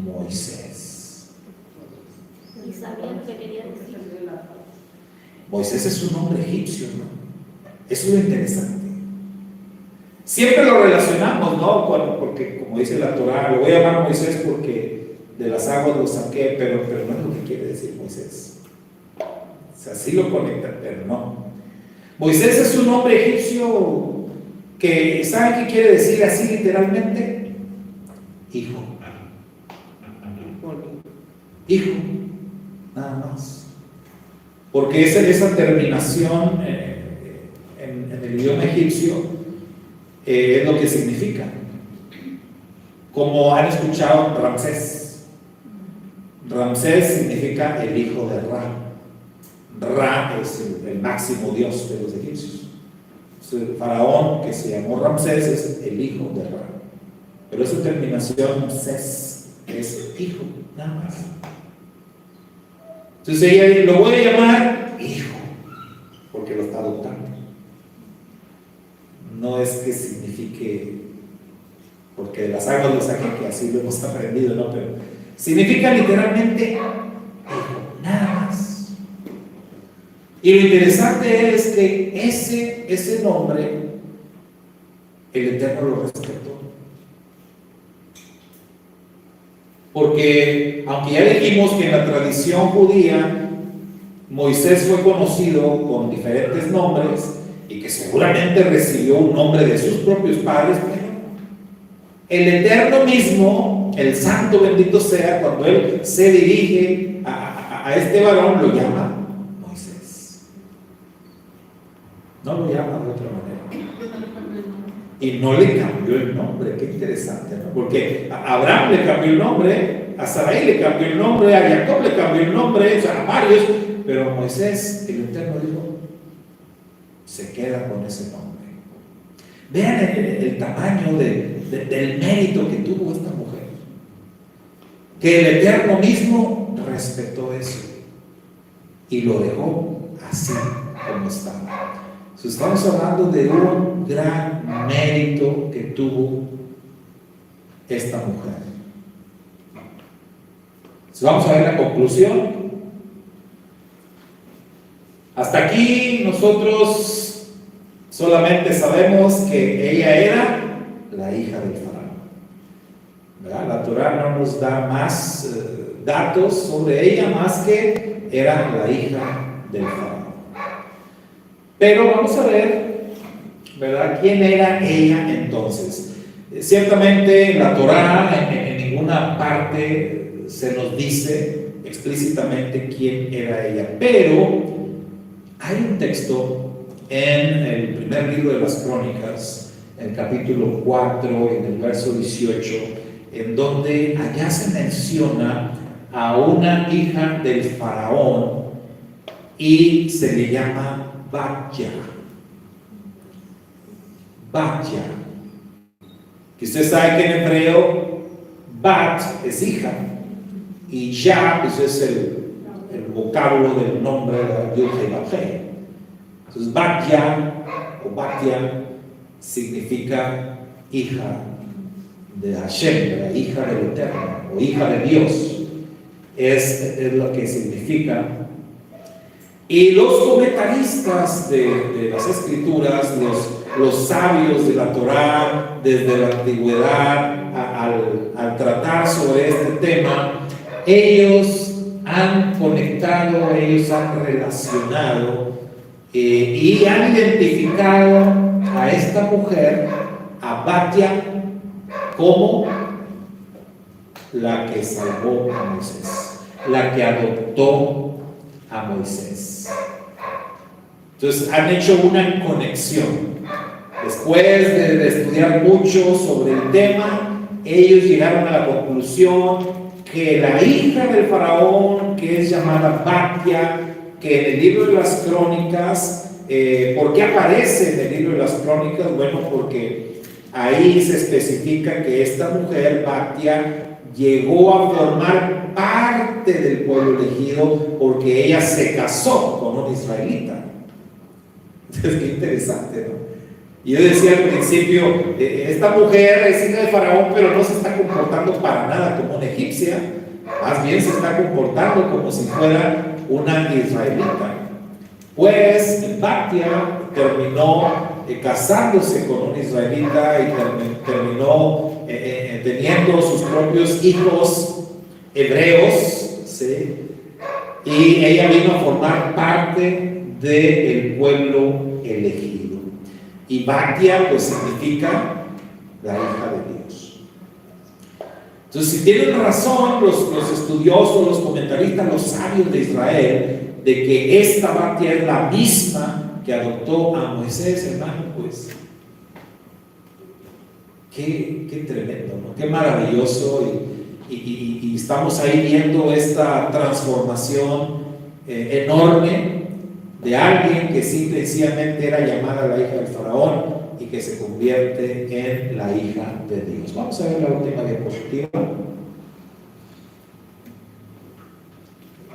Moisés. Y sabía lo que quería decir. Moisés es un nombre egipcio, ¿no? Eso es lo interesante. Siempre lo relacionamos, ¿no? Porque como dice la Torá, lo voy a llamar Moisés porque de las aguas lo saqué, pero no es lo que quiere decir Moisés. O sea, sí lo conecta, pero no. Moisés es un nombre egipcio que, ¿saben qué quiere decir así literalmente? Hijo. Hijo, nada más. Porque esa terminación en el idioma egipcio es lo que significa. Como han escuchado Ramsés. Ramsés significa el hijo de Ra. Ra es el máximo dios de los egipcios. El faraón que se llamó Ramsés es el hijo de Ra. Pero esa terminación Ses es hijo, nada más. Entonces ella lo voy a llamar hijo, porque lo está adoptando. No es que signifique, porque de las aguas lo saqué, que así lo hemos aprendido, ¿no? Pero significa literalmente hijo, nada más. Y lo interesante es que ese nombre, el Eterno lo respetó. Porque, aunque ya dijimos que en la tradición judía Moisés fue conocido con diferentes nombres y que seguramente recibió un nombre de sus propios padres, pero el Eterno mismo, el Santo bendito sea, cuando Él se dirige a este varón, lo llama Moisés. No lo llama de otra manera. Y no le cambió el nombre. Qué interesante, ¿no? Porque a Abraham le cambió el nombre, a Sarai le cambió el nombre, a Jacob le cambió el nombre, o sea, a varios, pero Moisés, el Eterno dijo, se queda con ese nombre. Vean el tamaño del mérito que tuvo esta mujer, que el Eterno mismo respetó eso y lo dejó así como estaba. Estamos hablando de un gran mérito que tuvo esta mujer. Vamos a ver la conclusión. Hasta aquí nosotros solamente sabemos que ella era la hija del faraón, ¿verdad? La Torá no nos da más datos sobre ella más que era la hija del faraón. Pero vamos a ver, ¿verdad? ¿Quién era ella entonces? Ciertamente en la Torá en ninguna parte se nos dice explícitamente quién era ella, pero hay un texto en el primer libro de las Crónicas, en el capítulo 4, en el verso 18, en donde allá se menciona a una hija del faraón y se le llama Batya, Que usted sabe que en hebreo bat es hija y ya pues es el vocablo del nombre de la Yud Hei Vav Hei. Entonces Batya o Batya significa hija de Hashem, la hija del Eterno o hija de Dios. Es lo que significa. Y los comentaristas de las escrituras, los sabios de la Torá desde la antigüedad, al tratar sobre este tema, ellos han conectado, ellos han relacionado y han identificado a esta mujer, a Batya, como la que salvó a Moisés, la que adoptó a Moisés. Entonces han hecho una conexión. Después de estudiar mucho sobre el tema, ellos llegaron a la conclusión que la hija del faraón, que es llamada Batya, que en el libro de las crónicas, ¿por qué aparece en el libro de las crónicas? Bueno, porque ahí se especifica que esta mujer, Batya, llegó a formar parte del pueblo elegido porque ella se casó con un israelita. Entonces, qué interesante, ¿no? Y yo decía al principio, esta mujer es hija de faraón, pero no se está comportando para nada como una egipcia, más bien se está comportando como si fuera una israelita. Pues Batya terminó casándose con un israelita y terminó teniendo sus propios hijos hebreos, ¿sí? Y ella vino a formar parte del pueblo elegido. Y Batya pues significa la hija de Dios. Entonces, si tienen razón los estudiosos, los comentaristas, los sabios de Israel, de que esta Batya es la misma que adoptó a Moisés, hermano, pues qué tremendo, ¿no? Qué maravilloso. Y estamos ahí viendo esta transformación enorme de alguien que sencillamente era llamada la hija del faraón y que se convierte en la hija de Dios. Vamos a ver la última diapositiva.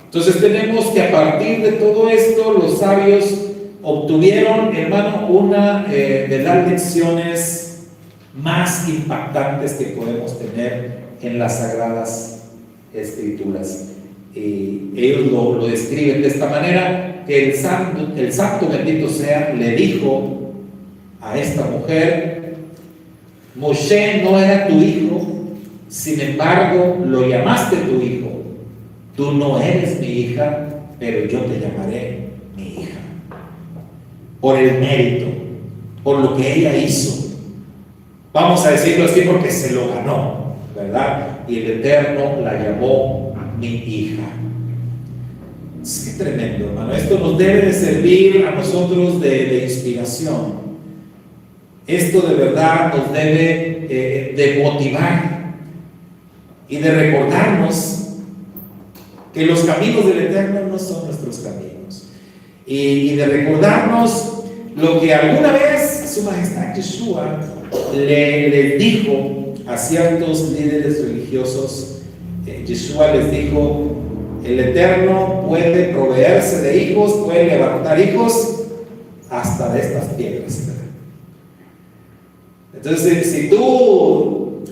Entonces tenemos que a partir de todo esto los sabios obtuvieron, hermano, una de las lecciones más impactantes que podemos tener en las Sagradas Escrituras. Ellos lo describen de esta manera, que el santo bendito sea, le dijo a esta mujer: Moshe no era tu hijo, sin embargo lo llamaste tu hijo. Tú no eres mi hija, pero yo te llamaré mi hija. Por el mérito, por lo que ella hizo. Vamos a decirlo así porque se lo ganó, ¿verdad? Y el Eterno la llamó mi hija. Es que tremendo, hermano. Esto nos debe de servir a nosotros de inspiración. Esto de verdad nos debe de motivar y de recordarnos que los caminos del Eterno no son nuestros caminos. Y de recordarnos lo que alguna vez Su Majestad Yeshua le dijo a ciertos líderes religiosos. Yeshua les dijo: el Eterno puede proveerse de hijos, puede levantar hijos hasta de estas piedras. Entonces, si tú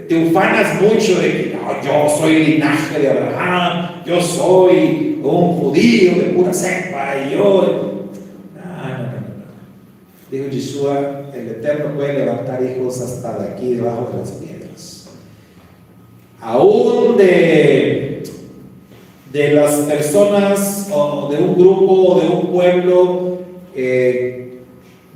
te ufanas mucho de que no, yo soy linaje de Abraham, yo soy un judío de pura cepa, y yo... No. Dijo Yeshua: el Eterno puede levantar hijos hasta de aquí debajo de las piedras. Aún de las personas o de un grupo o de un pueblo, de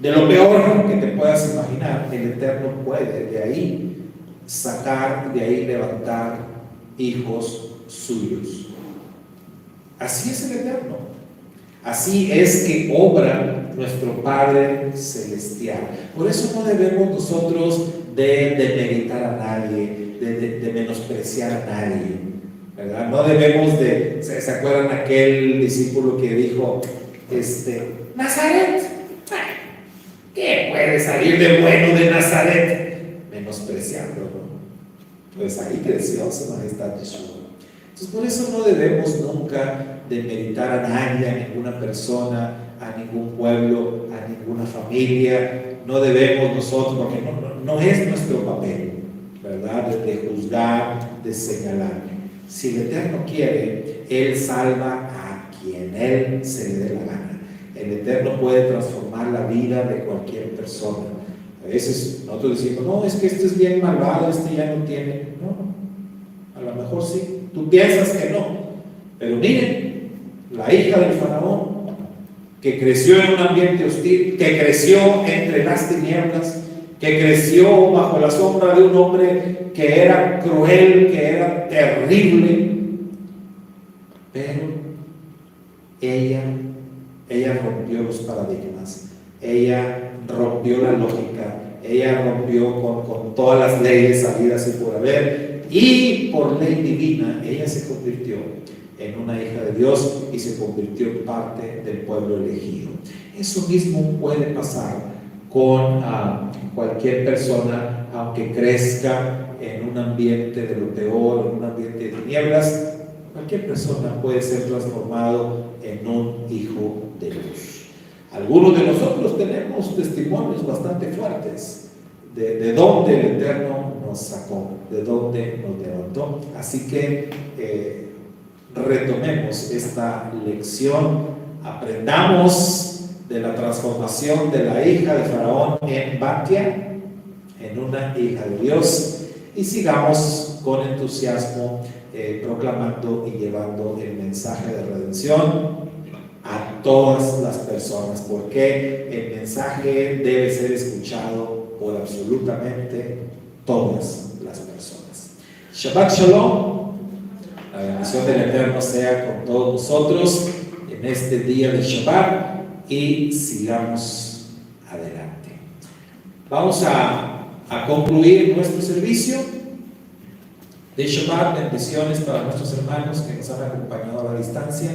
lo peor que te puedas imaginar, el Eterno puede de ahí sacar, de ahí levantar hijos suyos. Así es el Eterno. Así es que obra nuestro Padre Celestial. Por eso no debemos nosotros de demeritar a nadie, de menospreciar a nadie, ¿verdad? No debemos de... ¿Se acuerdan aquel discípulo que dijo, Nazaret? ¿Qué puede salir de bueno de Nazaret? Pues ahí creció Su Majestad Yeshua. Entonces, por eso no debemos nunca demeritar a nadie, a ninguna persona, a ningún pueblo, a ninguna familia. No debemos nosotros, porque no es nuestro papel, ¿verdad? De juzgar, de señalar. Si el Eterno quiere, Él salva a quien Él se le dé la gana. El Eterno puede transformar la vida de cualquier persona. A veces nosotros decimos, no, es que este es bien malvado, este ya no tiene. No, a lo mejor sí. Tú piensas que no. Pero miren, la hija del faraón, que creció en un ambiente hostil, que creció entre las tinieblas, que creció bajo la sombra de un hombre que era cruel, que era terrible, pero ella rompió los paradigmas, ella rompió la lógica, ella rompió con todas las leyes habidas y por haber, y por ley divina ella se convirtió en una hija de Dios y se convirtió en parte del pueblo elegido. Eso mismo puede pasar con cualquier persona, aunque crezca en un ambiente de lo peor, en un ambiente de tinieblas. Cualquier persona puede ser transformado en un hijo de luz. Algunos de nosotros tenemos testimonios bastante fuertes de dónde el Eterno nos sacó, de dónde nos levantó. Así que retomemos esta lección, aprendamos de la transformación de la hija de Faraón en Batia, en una hija de Dios, y sigamos con entusiasmo proclamando y llevando el mensaje de redención a todas las personas, porque el mensaje debe ser escuchado por absolutamente todas las personas. Shabbat Shalom. La bendición del Eterno sea con todos nosotros en este día de Shabbat y sigamos adelante. Vamos a concluir nuestro servicio de Shabbat. Bendiciones para nuestros hermanos que nos han acompañado a la distancia.